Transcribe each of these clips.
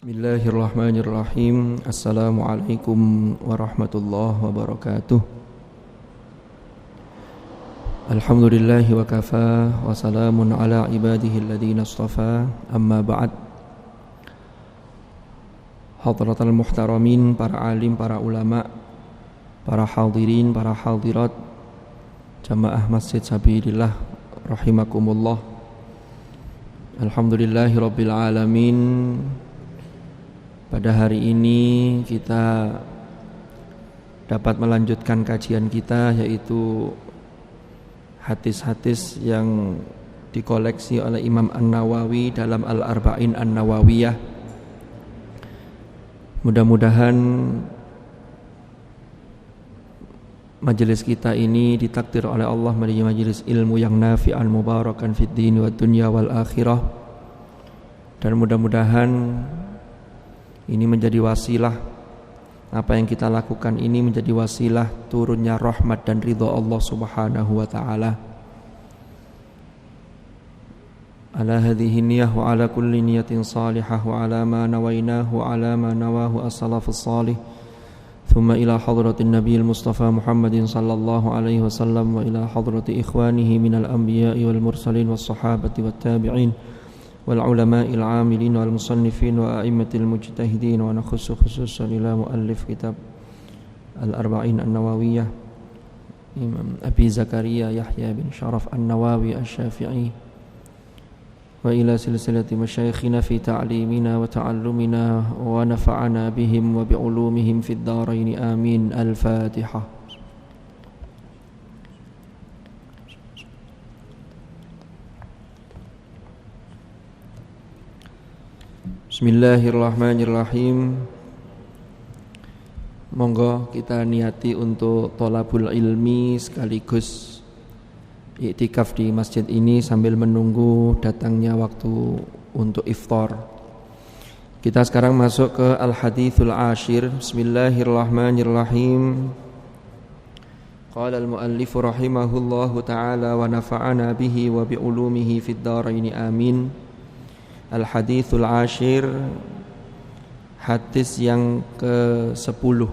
Bismillahirrahmanirrahim. Assalamualaikum warahmatullahi wabarakatuh. Alhamdulillahi wa kafa wa salamun ala ibadihi alladhina istafa. Amma ba'd. Hadratal muhtaramin, para alim, para ulama, para hadirin, para hadirat, jamaah Masjid Sabilillah rahimakumullah. Alhamdulillahi rabbil alamin. Pada hari ini kita dapat melanjutkan kajian kita, yaitu hadis-hadis yang dikoleksi oleh Imam An-Nawawi dalam Al-Arba'in An-Nawawiyah. Mudah-mudahan majelis kita ini ditakdir oleh Allah menjadi majelis ilmu yang nafi'an mubarakan fid din wa dunya wal akhirah, dan mudah-mudahan ini menjadi wasilah, apa yang kita lakukan ini menjadi wasilah turunnya rahmat dan ridha Allah Subhanahu wa taala. Ala hadhihi niyyah wa ala kulli niyatin salihah wa ala ma nawainahu wa ala ma nawahu as-salafus salih. Thumma ila hadratin nabiyil mustafa Muhammadin sallallahu alaihi wasallam wa ila hadrati ikhwanihi minal anbiya'i wal mursalin was sahabati wat tabi'in والعلماء العاملين والمصنفين وأئمة المجتهدين، ونخص خصوصا إلى مؤلف كتاب الأربعين النووية إمام أبي زكريا يحيى بن شرف النووي الشافعي، وإلى سلسلة مشايخنا في تعليمنا وتعلمنا ونفعنا بهم وبعلومهم في الدارين آمين. الفاتحة. Bismillahirrahmanirrahim. Monggo kita niati untuk thalabul ilmi sekaligus iktikaf di masjid ini sambil menunggu datangnya waktu untuk iftar. Kita sekarang masuk ke al-hadithul ashir. Bismillahirrahmanirrahim. Qala al-muallif rahimahullahu ta'ala wa nafa'ana bihi wa bi'ulumihi fid dharain amin. Al-hadithul ashir, hadis yang ke-10.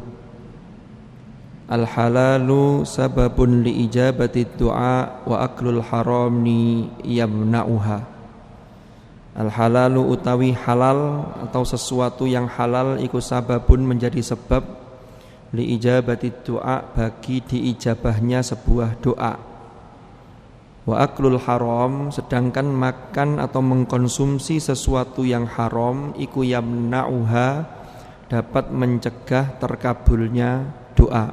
Al-halalu sababun li ijabati du'a wa aklul harami yamna'uha. Al-halalu utawi halal atau sesuatu yang halal iku sababun menjadi sebab li ijabati du'a bagi diijabahnya sebuah doa. Wa aklul haram, sedangkan makan atau mengkonsumsi sesuatu yang haram iku yamna'uha, dapat mencegah terkabulnya doa.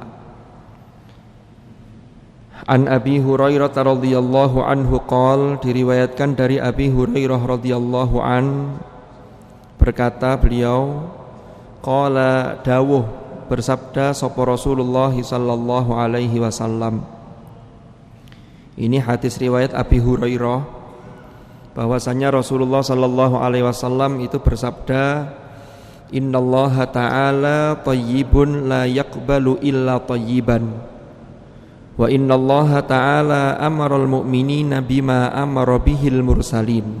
An Abi Hurairah radhiyallahu anhu qol, diriwayatkan dari Abi Hurairah radhiyallahu an, berkata beliau, qala dawuh, bersabda sapa Rasulullah sallallahu alaihi wasallam. Ini hadis riwayat Abi Hurairah, bahwasanya Rasulullah sallallahu alaihi wasallam itu bersabda, innallaha ta'ala thayyibun la yaqbalu illa thayyiban wa innallaha ta'ala amaral mu'minina bima amara bihil mursalin.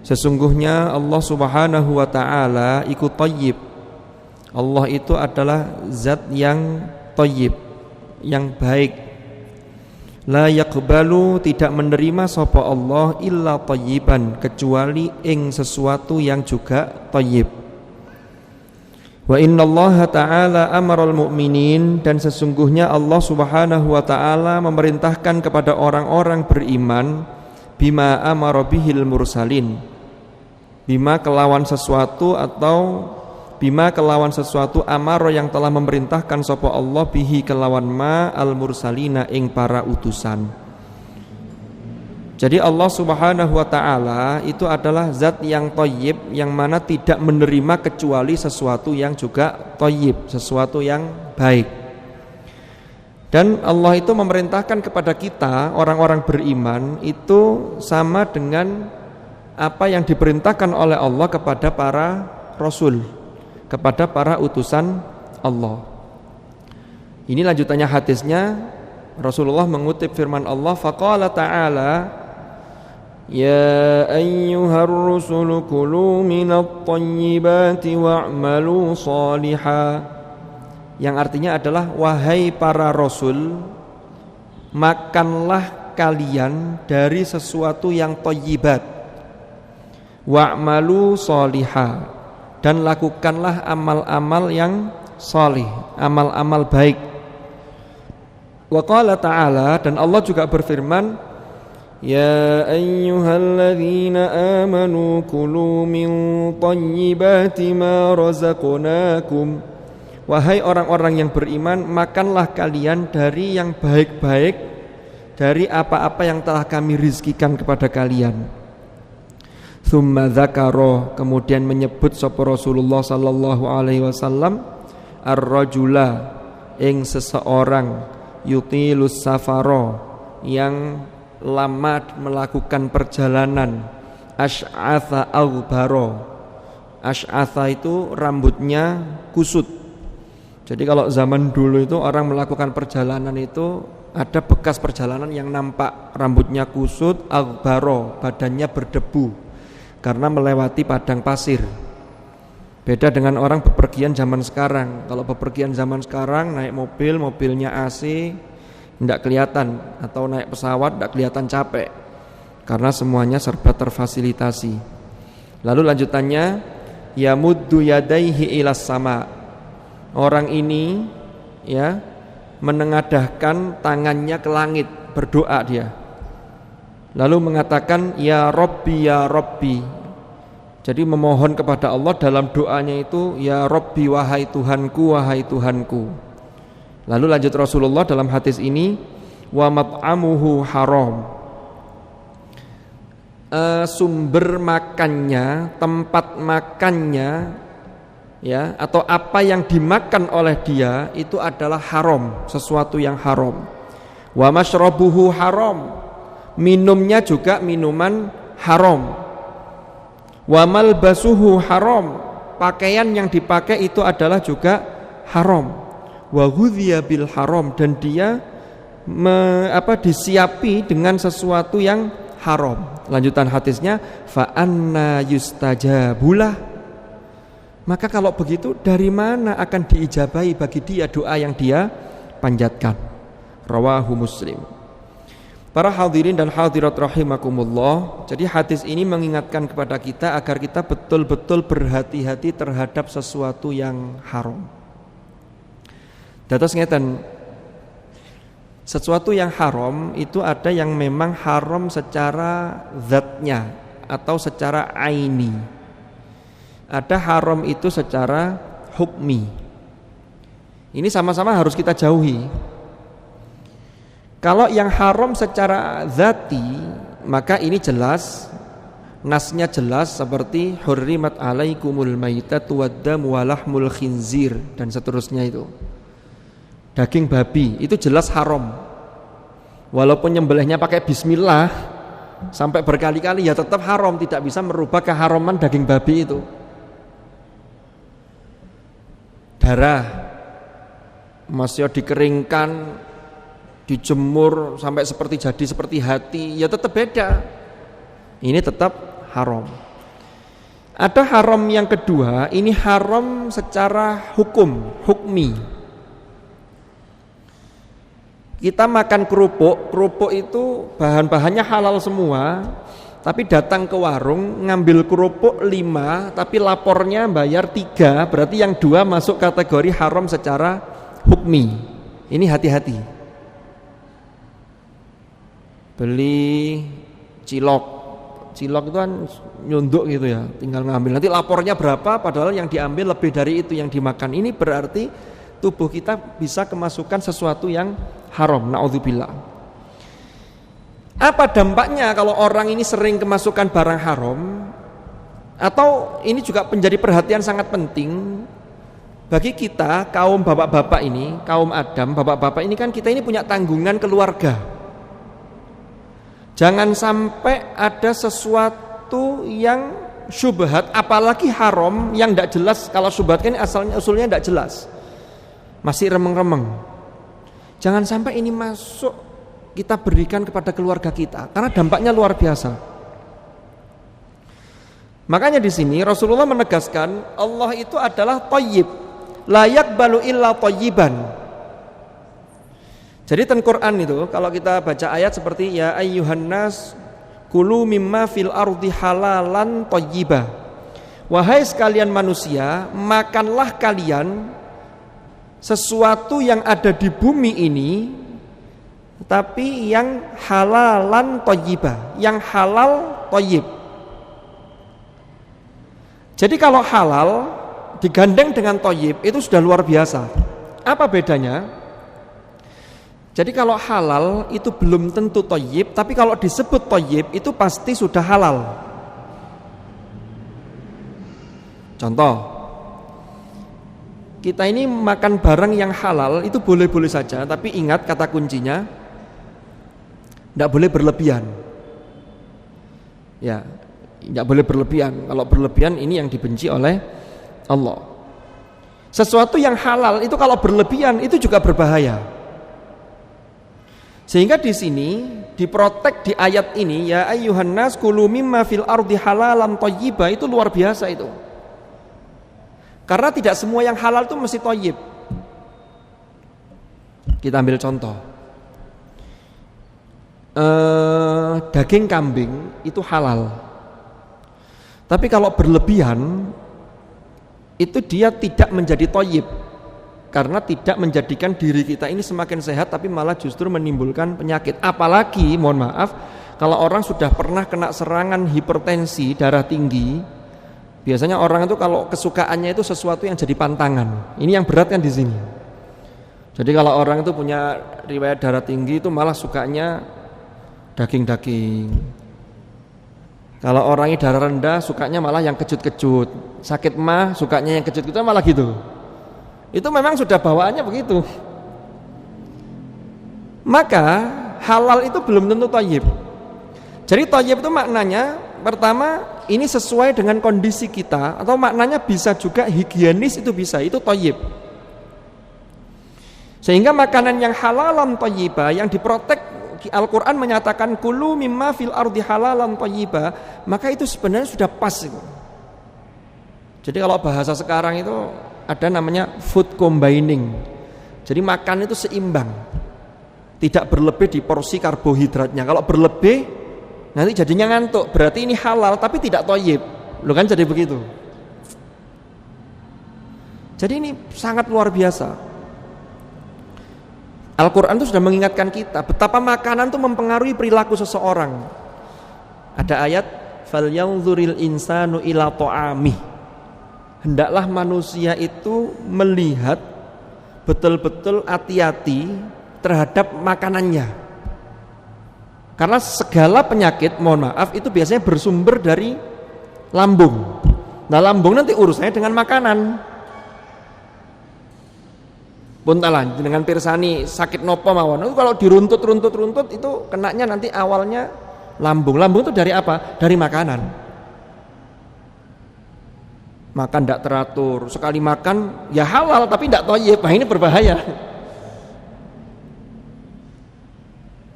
Sesungguhnya Allah Subhanahu wa ta'ala iku thayyib. Allah itu adalah zat yang thayyib, yang baik. La yaqbalu, tidak menerima sapa Allah illa thayyiban, kecuali ing sesuatu yang juga thayyib. Wa innallaha ta'ala amaral mu'minin, dan sesungguhnya Allah Subhanahu wa ta'ala memerintahkan kepada orang-orang beriman bima amara bihil mursalin. Bima kelawan sesuatu, atau bima kelawan sesuatu amaro yang telah memerintahkan sapa Allah bihi kelawan ma al mursalina ing para utusan. Jadi Allah Subhanahu wa ta'ala itu adalah zat yang thayyib, yang mana tidak menerima kecuali sesuatu yang juga thayyib, sesuatu yang baik. Dan Allah itu memerintahkan kepada kita orang-orang beriman itu sama dengan apa yang diperintahkan oleh Allah kepada para rasul, kepada para utusan Allah. Ini lanjutannya hadisnya. Rasulullah mengutip firman Allah, faqala ta'ala, Ya ayyuhar rusulu kulu minat thayyibati wa'malu salihah, yang artinya adalah wahai para rasul, makanlah kalian dari sesuatu yang thayyibat, wa'malu salihah, dan lakukanlah amal-amal yang salih, amal-amal baik. Wa qala ta'ala, dan Allah juga berfirman, Ya ayyuhalladzina amanu kulu min thayyibati ma razaqnakum, wahai orang-orang yang beriman, makanlah kalian dari yang baik-baik, dari apa-apa yang telah kami rizkikan kepada kalian. Tsumma dzakara, kemudian menyebut sapa Rasulullah sallallahu alaihi wasallam ar-rajula, ing seseorang, yutilus safara, yang lama melakukan perjalanan, asy'atha aghbara. Asy'atha itu rambutnya kusut. Jadi kalau zaman dulu itu orang melakukan perjalanan itu ada bekas perjalanan yang nampak, rambutnya kusut, aghbara, badannya berdebu karena melewati padang pasir. Beda dengan orang bepergian zaman sekarang. Kalau bepergian zaman sekarang naik mobil, mobilnya AC, tidak kelihatan, atau naik pesawat tidak kelihatan capek karena semuanya serba terfasilitasi. Lalu lanjutannya, yamuddu yadaihi ilas sama, orang ini ya menengadahkan tangannya ke langit, berdoa dia, lalu mengatakan ya Rabbi ya Rabbi. Jadi memohon kepada Allah dalam doanya itu, ya Rabbi, wahai Tuhanku, wahai Tuhanku. Lalu lanjut Rasulullah dalam hadis ini, wa mat'amuhu haram, sumber makannya, tempat makannya, ya, atau apa yang dimakan oleh dia itu adalah haram, sesuatu yang haram. Wa mashrabuhu haram, minumnya juga minuman haram. Wa malbasuhu haram, pakaian yang dipakai itu adalah juga haram. Wa ghudhiya bil haram, dan dia disiapi dengan sesuatu yang haram. Lanjutan hadisnya, fa anna yustajabulah, maka kalau begitu dari mana akan diijabahi bagi dia doa yang dia panjatkan. Rawahu Muslim. Para hadirin dan hadirat rahimakumullah, jadi hadis ini mengingatkan kepada kita agar kita betul-betul berhati-hati terhadap sesuatu yang haram. Dados ngeten, sesuatu yang haram itu ada yang memang haram secara zatnya atau secara aini. Ada haram itu secara hukmi. Ini sama-sama harus kita jauhi. Kalau yang haram secara zati, maka ini jelas, nasnya jelas, seperti hurrimat alaikumul maitatu waddamu walahmul khinzir dan seterusnya itu. Daging babi itu jelas haram. Walaupun nyembelihnya pakai bismillah sampai berkali-kali ya tetap haram, tidak bisa merubah keharaman daging babi itu. Darah masih dikeringkan, dijemur sampai jadi seperti hati, ya tetap beda. Ini tetap haram. Ada haram yang kedua, ini haram secara hukmi. Kita makan kerupuk itu bahan-bahannya halal semua, tapi datang ke warung ngambil kerupuk 5, tapi lapornya bayar 3, berarti yang 2 masuk kategori haram secara hukmi. Ini hati-hati. Beli cilok itu kan nyunduk gitu ya, tinggal ngambil, nanti lapornya berapa, padahal yang diambil lebih dari itu yang dimakan. Ini berarti tubuh kita bisa kemasukan sesuatu yang haram, na'udzubillah. Apa dampaknya kalau orang ini sering kemasukan barang haram? Atau ini juga menjadi perhatian sangat penting bagi kita kaum bapak-bapak ini, kaum Adam, bapak-bapak ini kan kita ini punya tanggungan keluarga. Jangan sampai ada sesuatu yang syubhat, apalagi haram yang tidak jelas. Kalau syubhat kan usulnya tidak jelas, masih remeng-remeng. Jangan sampai ini masuk kita berikan kepada keluarga kita, karena dampaknya luar biasa. Makanya di sini Rasulullah menegaskan Allah itu adalah thayyib, la yaqbalu illa thayyiban. Jadi di Quran itu kalau kita baca ayat seperti ya ayyuhan nas kulu mimma fil ardi halalan thayyiba. Wahai sekalian manusia, makanlah kalian sesuatu yang ada di bumi ini tapi yang halalan thayyiba, yang halal thayyib. Jadi kalau halal digandeng dengan thayyib itu sudah luar biasa. Apa bedanya? Jadi kalau halal itu belum tentu thayyib, tapi kalau disebut thayyib itu pasti sudah halal. Contoh, kita ini makan barang yang halal itu boleh-boleh saja, tapi ingat kata kuncinya, tidak boleh berlebihan. Ya, tidak boleh berlebihan. Kalau berlebihan ini yang dibenci oleh Allah. Sesuatu yang halal itu kalau berlebihan itu juga berbahaya. Sehingga di sini diprotek di ayat ini ya ayyuhan nas kulu mimma fil ardi halalan thayyiba itu luar biasa itu. Karena tidak semua yang halal itu mesti thayyib. Kita ambil contoh. Daging kambing itu halal. Tapi kalau berlebihan itu dia tidak menjadi thayyib. Karena tidak menjadikan diri kita ini semakin sehat, tapi malah justru menimbulkan penyakit. Apalagi, mohon maaf, kalau orang sudah pernah kena serangan hipertensi, darah tinggi, biasanya orang itu kalau kesukaannya itu sesuatu yang jadi pantangan. Ini yang berat kan di sini. Jadi kalau orang itu punya riwayat darah tinggi itu malah sukanya daging-daging. Kalau orangnya darah rendah sukanya malah yang kecut-kecut. Sakit mah sukanya yang kecut-kecut malah gitu. Itu memang sudah bawaannya begitu. Maka halal itu belum tentu thayyib. Jadi thayyib itu maknanya pertama ini sesuai dengan kondisi kita, atau maknanya bisa juga higienis, itu bisa, itu thayyib. Sehingga makanan yang halalan thayyiba yang diprotek, Al-Quran menyatakan kulu mimma fil ardi halalan thayyiba, maka itu sebenarnya sudah pas itu. Jadi kalau bahasa sekarang itu ada namanya food combining. Jadi makan itu seimbang, tidak berlebih di porsi karbohidratnya. Kalau berlebih nanti jadinya ngantuk, berarti ini halal tapi tidak thayyib. Loh kan jadi begitu. Jadi ini sangat luar biasa. Al-Quran itu sudah mengingatkan kita betapa makanan itu mempengaruhi perilaku seseorang. Ada ayat falyanzuril insanu ila ta'amih. Hendaklah manusia itu melihat betul-betul hati-hati terhadap makanannya. Karena segala penyakit, mohon maaf, itu biasanya bersumber dari lambung. Nah lambung nanti urusannya dengan makanan. Puntalan dengan pirsani sakit nopo mawon. Itu kalau diruntut itu kenanya nanti awalnya lambung. Lambung itu dari apa? Dari makanan. Makan tidak teratur, sekali makan ya halal tapi tidak thayyib. Nah ini berbahaya.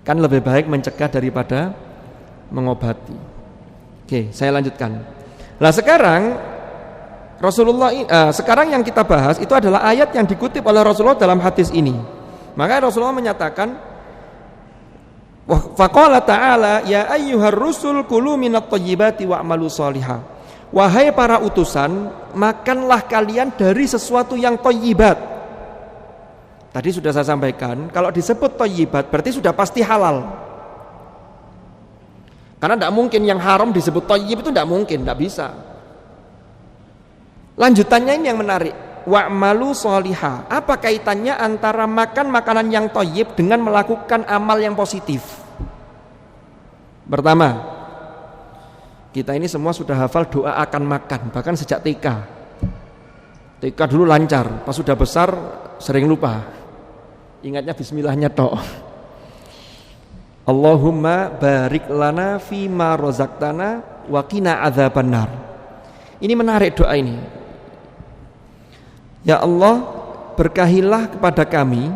Kan lebih baik mencegah daripada mengobati. Oke, saya lanjutkan. Nah sekarang Rasulullah sekarang yang kita bahas itu adalah ayat yang dikutip oleh Rasulullah dalam hadis ini. Maka Rasulullah menyatakan faqala ta'ala ya ayyuhar rusul kulu minat thayyibati wa'malu shalihah. Wahai para utusan, makanlah kalian dari sesuatu yang thayyibat. Tadi sudah saya sampaikan, kalau disebut thayyibat berarti sudah pasti halal. Karena tidak mungkin yang haram disebut thayyib, itu tidak mungkin, tidak bisa. Lanjutannya ini yang menarik. Wa'malu sholihah. Apa kaitannya antara makan makanan yang thayyib dengan melakukan amal yang positif? Pertama, kita ini semua sudah hafal doa akan makan, bahkan sejak TK. TK dulu lancar, pas sudah besar sering lupa. Ingatnya bismillahnya tok. Allahumma barik lana fima rozaqtana wa qina adzabannar. Ini menarik doa ini. Ya Allah, berkahilah kepada kami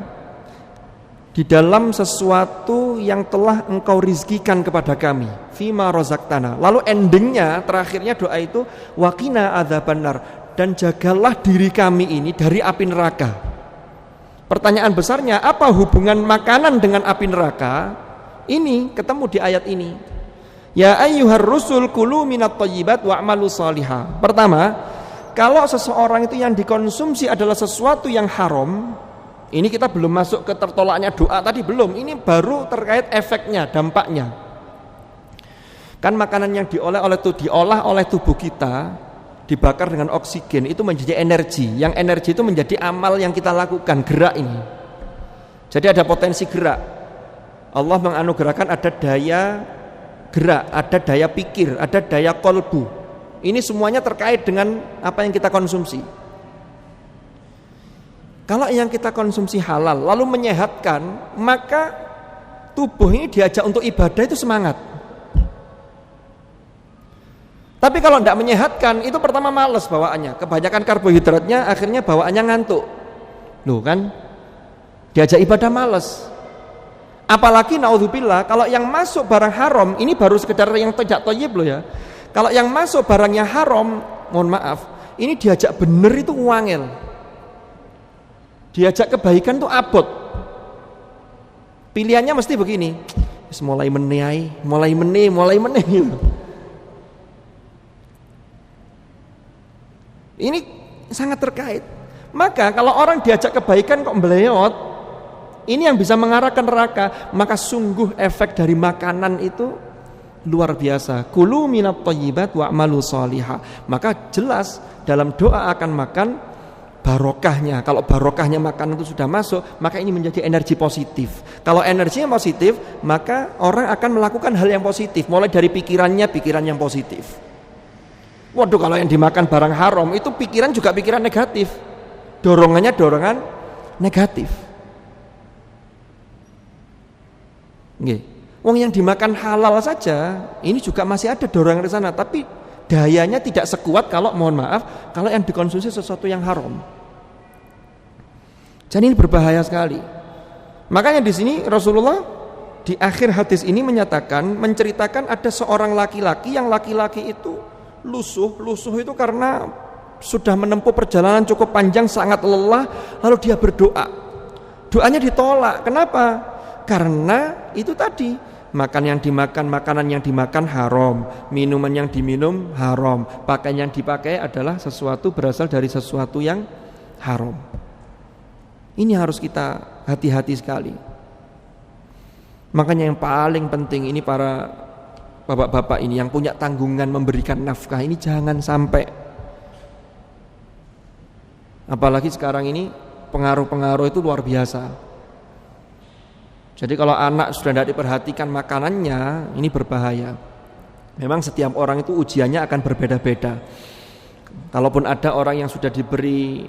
di dalam sesuatu yang telah engkau rizkikan kepada kami, fima razaqtana. Lalu endingnya, terakhirnya doa itu waqina adzabannar, dan jagalah diri kami ini dari api neraka. Pertanyaan besarnya, apa hubungan makanan dengan api neraka? Ini ketemu di ayat ini. Ya ayyuhar rusul kulu minat thayyibat wa'malu shalihah. Pertama, kalau seseorang itu yang dikonsumsi adalah sesuatu yang haram, ini kita belum masuk ke tertolaknya doa tadi, belum. Ini baru terkait efeknya, dampaknya. Kan makanan yang diolah oleh tubuh kita, dibakar dengan oksigen, itu menjadi energi. Yang energi itu menjadi amal yang kita lakukan, gerak ini. Jadi ada potensi gerak. Allah menganugerahkan ada daya gerak, ada daya pikir, ada daya kolbu. Ini semuanya terkait dengan apa yang kita konsumsi. Kalau yang kita konsumsi halal lalu menyehatkan, maka tubuh ini diajak untuk ibadah itu semangat. Tapi kalau tidak menyehatkan, itu pertama malas bawaannya, kebanyakan karbohidratnya, akhirnya bawaannya ngantuk. Loh kan, diajak ibadah malas. Apalagi naudzubillah, kalau yang masuk barang haram, ini baru sekedar yang tidak thayyib loh ya. Kalau yang masuk barangnya haram, mohon maaf, ini diajak bener itu wangel. Diajak kebaikan itu abot. Pilihannya mesti begini, mulai meneh. Ini sangat terkait. Maka kalau orang diajak kebaikan kok mbeleot, ini yang bisa mengarahkan neraka. Maka sungguh efek dari makanan itu luar biasa. Kulu minat thayyibat wa'malu shalihah. Maka jelas dalam doa akan makan barokahnya. Kalau barokahnya makanan itu sudah masuk, maka ini menjadi energi positif. Kalau energinya positif, maka orang akan melakukan hal yang positif, mulai dari pikiran yang positif. Waduh, kalau yang dimakan barang haram itu pikiran juga pikiran negatif. Dorongannya dorongan negatif. Nggih. Wong yang dimakan halal saja, ini juga masih ada dorongan ke sana, tapi dayanya tidak sekuat kalau, mohon maaf, kalau yang dikonsumsi sesuatu yang haram. Jadi ini berbahaya sekali. Makanya di sini Rasulullah di akhir hadis ini menceritakan ada seorang laki-laki yang laki-laki itu lusuh itu karena sudah menempuh perjalanan cukup panjang, sangat lelah, lalu dia berdoa. Doanya ditolak. Kenapa? Karena itu tadi, makanan yang dimakan haram, minuman yang diminum haram, pakaian yang dipakai adalah sesuatu berasal dari sesuatu yang haram. Ini harus kita hati-hati sekali. Makanya yang paling penting ini para bapak-bapak ini yang punya tanggungan memberikan nafkah ini jangan sampai. Apalagi sekarang ini pengaruh-pengaruh itu luar biasa. Jadi kalau anak sudah tidak diperhatikan makanannya, ini berbahaya. Memang setiap orang itu ujiannya akan berbeda-beda. Kalaupun ada orang yang sudah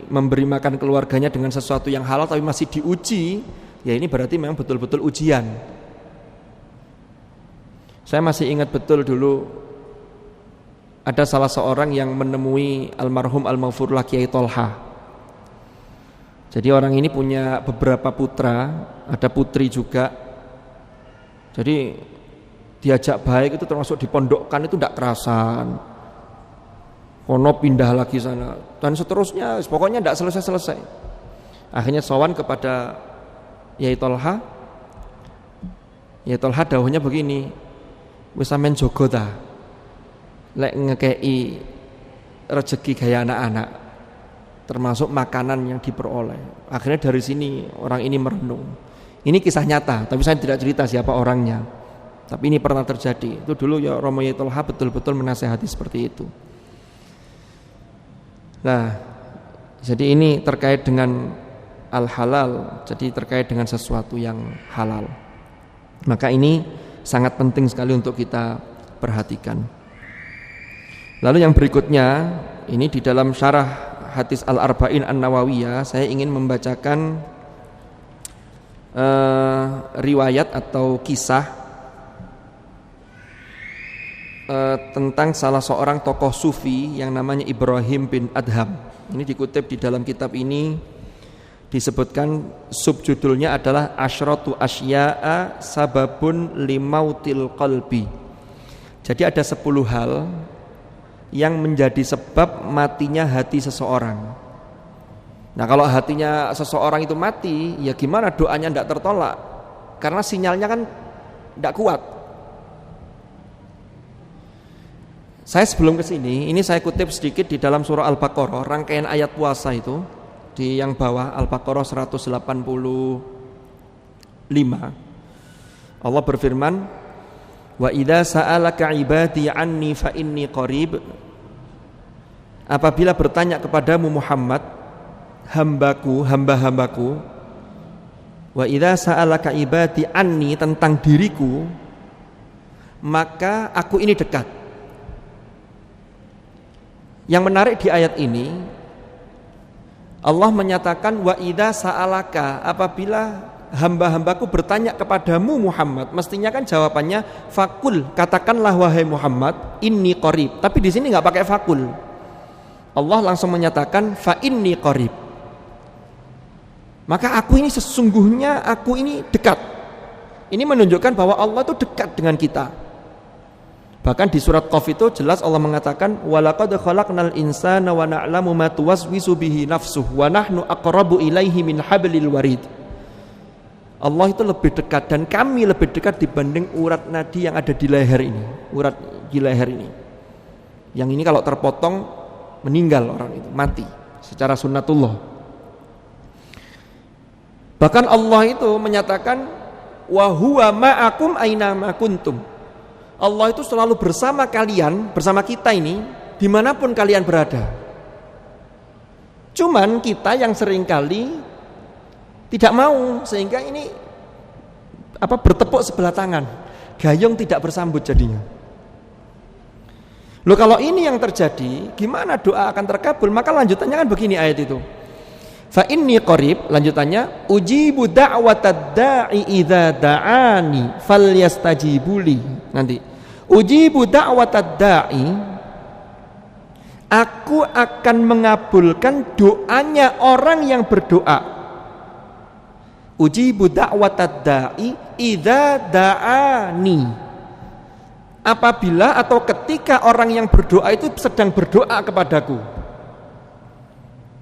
memberi makan keluarganya dengan sesuatu yang halal tapi masih diuji, ya ini berarti memang betul-betul ujian. Saya masih ingat betul dulu ada salah seorang yang menemui almarhum al-maghfurullah Kiai Tolha. Jadi orang ini punya beberapa putra, ada putri juga. Jadi diajak baik itu termasuk dipondokkan itu tidak kerasan. Kono pindah lagi sana dan seterusnya, pokoknya tidak selesai. Akhirnya sowan kepada Yai Tolha. Yai Tolha dawuhnya begini, wis sampean jogo ta lek ngekei rezeki gaya anak-anak, termasuk makanan yang diperoleh. Akhirnya dari sini orang ini merenung. Ini kisah nyata, tapi saya tidak cerita siapa orangnya. Tapi ini pernah terjadi. Itu dulu ya Romo Yai Tolha betul-betul menasehati seperti itu. Nah, jadi ini terkait dengan al-halal, jadi terkait dengan sesuatu yang halal. Maka ini sangat penting sekali untuk kita perhatikan. Lalu yang berikutnya, ini di dalam syarah hadis Al-Arba'in An-Nawawiyah, saya ingin membacakan riwayat atau kisah tentang salah seorang tokoh sufi yang namanya Ibrahim bin Adham. Ini dikutip di dalam kitab ini disebutkan subjudulnya adalah asyratu asya'a sababun limautil qalbi. Jadi ada 10 hal yang menjadi sebab matinya hati seseorang. Nah, kalau hatinya seseorang itu mati, ya gimana doanya tidak tertolak? Karena sinyalnya kan tidak kuat. Saya sebelum ke sini, ini saya kutip sedikit di dalam surah Al-Baqarah, rangkaian ayat puasa itu di yang bawah Al-Baqarah 185. Allah berfirman, wa idza sa'alaka 'ibadi 'anni fa inni qarib. Apabila bertanya kepadamu Muhammad, hamba-hambaku, wa idza sa'alaka 'ibadi 'anni, tentang diriku, maka aku ini dekat. Yang menarik di ayat ini, Allah menyatakan wa idza sa'alaka, apabila hamba-hambaku bertanya kepadamu Muhammad, mestinya kan jawabannya fakul, katakanlah wahai Muhammad, inni qarib. Tapi di sini nggak pakai fakul. Allah langsung menyatakan fa inni qarib. Maka aku ini sesungguhnya, aku ini dekat. Ini menunjukkan bahwa Allah itu dekat dengan kita. Bahkan di surat Qaf itu jelas Allah mengatakan walaqad khalaqnal insana wa na'lamu ma tuwaswisu bihi nafsuhu wa nahnu aqrabu ilaihi min hablil warid. Allah itu lebih dekat dan kami lebih dekat dibanding urat nadi yang ada di leher ini. Urat di leher ini. Yang ini kalau terpotong meninggal orang itu, mati secara sunnatullah. Bahkan Allah itu menyatakan wa huwa ma'akum aina ma kuntum. Allah itu selalu bersama kalian, bersama kita ini dimanapun kalian berada. Cuman kita yang seringkali tidak mau, sehingga ini bertepuk sebelah tangan, gayung tidak bersambut jadinya. Loh, kalau ini yang terjadi, gimana doa akan terkabul? Maka lanjutannya kan begini ayat itu. Fa inni qarib, lanjutannya ujibu da'watad da'i idza da'ani falyastajibuli. Nanti ujibu da'watad da'i, aku akan mengabulkan doanya orang yang berdoa. Ujibu da'watad da'i idza da'ani, apabila atau ketika orang yang berdoa itu sedang berdoa kepadaku.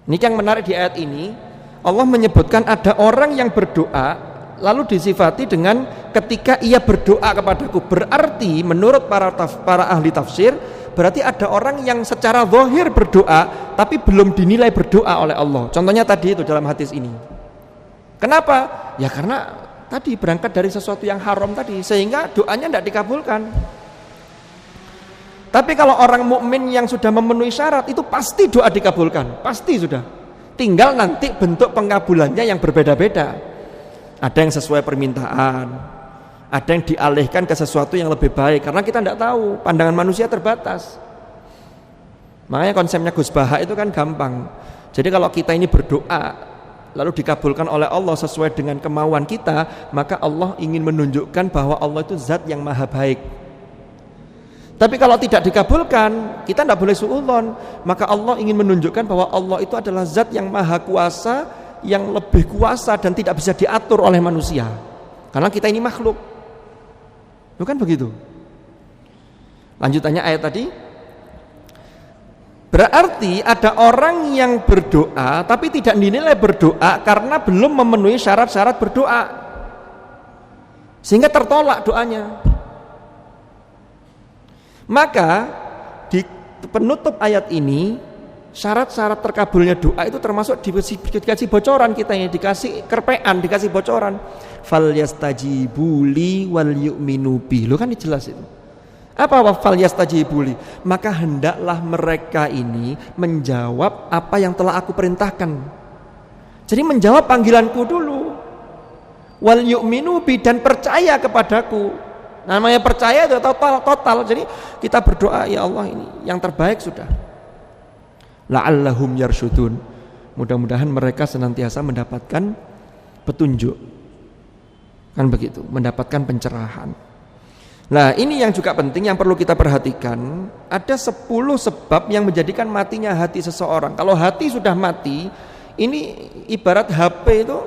Ini yang menarik di ayat ini, Allah menyebutkan ada orang yang berdoa lalu disifati dengan ketika ia berdoa kepadaku. Berarti menurut para ahli tafsir, berarti ada orang yang secara zahir berdoa tapi belum dinilai berdoa oleh Allah. Contohnya tadi itu dalam hadis ini. Kenapa? Ya karena tadi berangkat dari sesuatu yang haram tadi, sehingga doanya tidak dikabulkan. Tapi kalau orang mukmin yang sudah memenuhi syarat itu pasti doa dikabulkan, pasti sudah. Tinggal nanti bentuk pengabulannya yang berbeda-beda. Ada yang sesuai permintaan, ada yang dialihkan ke sesuatu yang lebih baik, karena kita tidak tahu, pandangan manusia terbatas. Makanya konsepnya Gus Baha itu kan gampang. Jadi kalau kita ini berdoa lalu dikabulkan oleh Allah sesuai dengan kemauan kita, maka Allah ingin menunjukkan bahwa Allah itu zat yang maha baik. Tapi kalau tidak dikabulkan, kita tidak boleh suudzon, maka Allah ingin menunjukkan bahwa Allah itu adalah zat yang maha kuasa, yang lebih kuasa dan tidak bisa diatur oleh manusia, karena kita ini makhluk. Bukan begitu? Lanjutannya ayat tadi, berarti ada orang yang berdoa tapi tidak dinilai berdoa karena belum memenuhi syarat-syarat berdoa, sehingga tertolak doanya. Maka di penutup ayat ini, syarat-syarat terkabulnya doa itu termasuk dikasih bocoran, kita ini dikasih kerpean, dikasih bocoran. Falyastajibuli wal yu'minu bi. Lo kan jelas itu. Apa falyastajibuli? Maka hendaklah mereka ini menjawab apa yang telah aku perintahkan. Jadi menjawab panggilanku dulu. Wal yu'minu bi, dan percaya kepadaku. Namanya percaya itu total. Jadi kita berdoa, ya Allah, ini yang terbaik sudah. La'allahum yarsyudun. Mudah-mudahan mereka senantiasa mendapatkan petunjuk. Kan begitu, mendapatkan pencerahan. Nah, ini yang juga penting yang perlu kita perhatikan. Ada 10 sebab yang menjadikan matinya hati seseorang. Kalau hati sudah mati, Ini ibarat HP itu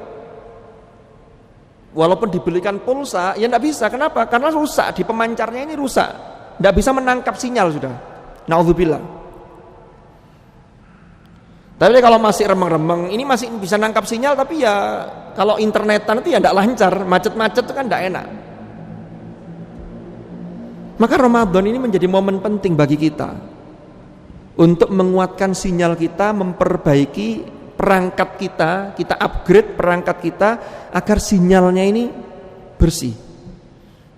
walaupun dibelikan pulsa ya enggak bisa. Kenapa? Karena rusak, di pemancarnya ini rusak, enggak bisa menangkap sinyal sudah. Naudzubillah. Tapi kalau masih remeng-remeng, ini masih bisa nangkap sinyal, tapi ya kalau internetan itu ya enggak lancar, macet-macet itu kan enggak enak. Maka Ramadan ini menjadi momen penting bagi kita untuk menguatkan sinyal kita, memperbaiki perangkat kita upgrade perangkat kita agar sinyalnya ini bersih.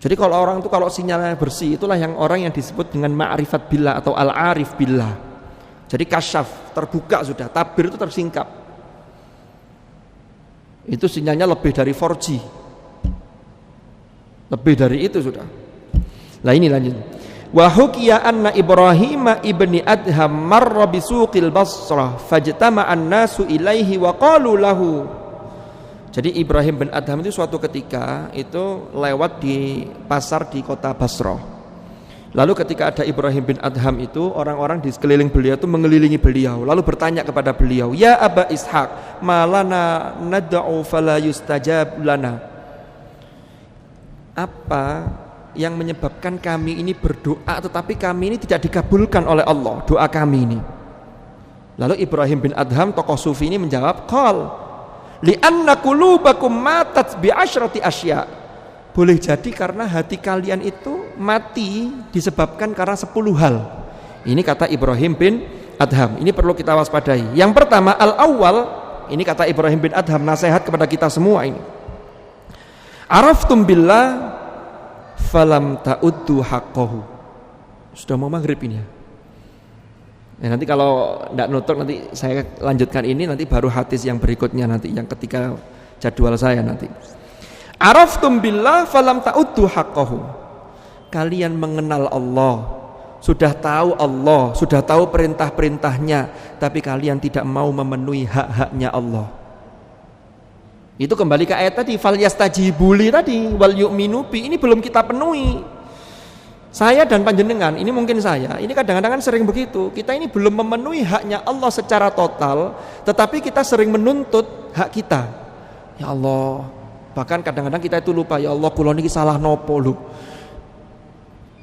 Jadi kalau orang itu kalau sinyalnya bersih, itulah yang orang yang disebut dengan ma'rifat billah atau al-arif billah. Jadi kasyaf, terbuka sudah, tabir itu tersingkap. Itu sinyalnya lebih dari 4G. Lebih dari itu sudah. Nah ini lanjut. Wa hukiya anna Ibrahim ibni Adham marra bisuqil Basrah fajtama'an nasu ilaihi wa qalu lahu. Jadi Ibrahim bin Adham itu suatu ketika itu lewat di pasar di kota Basrah. Lalu ketika ada Ibrahim bin Adham itu, orang-orang di sekeliling beliau itu mengelilingi beliau, lalu bertanya kepada beliau, "Ya Aba Ishaq, malana nad'u fala yustajab lana?" Apa yang menyebabkan kami ini berdoa tetapi kami ini tidak dikabulkan oleh Allah doa kami ini? Lalu Ibrahim bin Adham, tokoh sufi ini menjawab, qal li'anna qulubakum matat bi'asyrati asya. Boleh jadi karena hati kalian itu mati disebabkan karena 10 hal. Ini kata Ibrahim bin Adham. Ini perlu kita waspadai. Yang pertama, al-awwal, ini kata Ibrahim bin Adham, nasihat kepada kita semua ini. Araftum billah falam ta'uddu haqqahu. Sudah mau maghrib ini ya. Nanti kalau tidak nutup nanti saya lanjutkan ini, nanti baru hadis yang berikutnya nanti, yang ketika jadwal saya nanti. Araftum billah falam ta'uddu haqqahu. Kalian mengenal Allah, sudah tahu Allah, sudah tahu perintah-perintahnya, tapi kalian tidak mau memenuhi hak-haknya Allah. Itu kembali ke ayat tadi, fal yastajibuli tadi, wal yu'minu bi, ini belum kita penuhi. Saya dan panjenengan, ini mungkin saya, ini kadang-kadang kan sering begitu. Kita ini belum memenuhi haknya Allah secara total, tetapi kita sering menuntut hak kita. Ya Allah, bahkan kadang-kadang kita itu lupa, ya Allah kula niki salah nopo lho.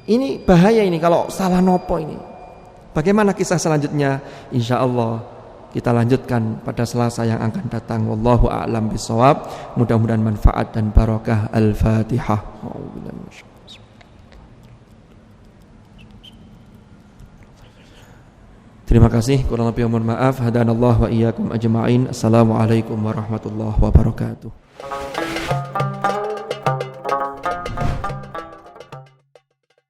Ini bahaya ini kalau salah nopo ini. Bagaimana kisah selanjutnya? Insya Allah kita lanjutkan pada Selasa yang akan datang. Wallahu a'lam bishawab. Mudah-mudahan manfaat dan barakah. Al-Fatihah. Terima kasih. Kurang lebih mohon maaf. Hadanallahu wa iyyakum ajma'in. Assalamualaikum warahmatullahi wabarakatuh.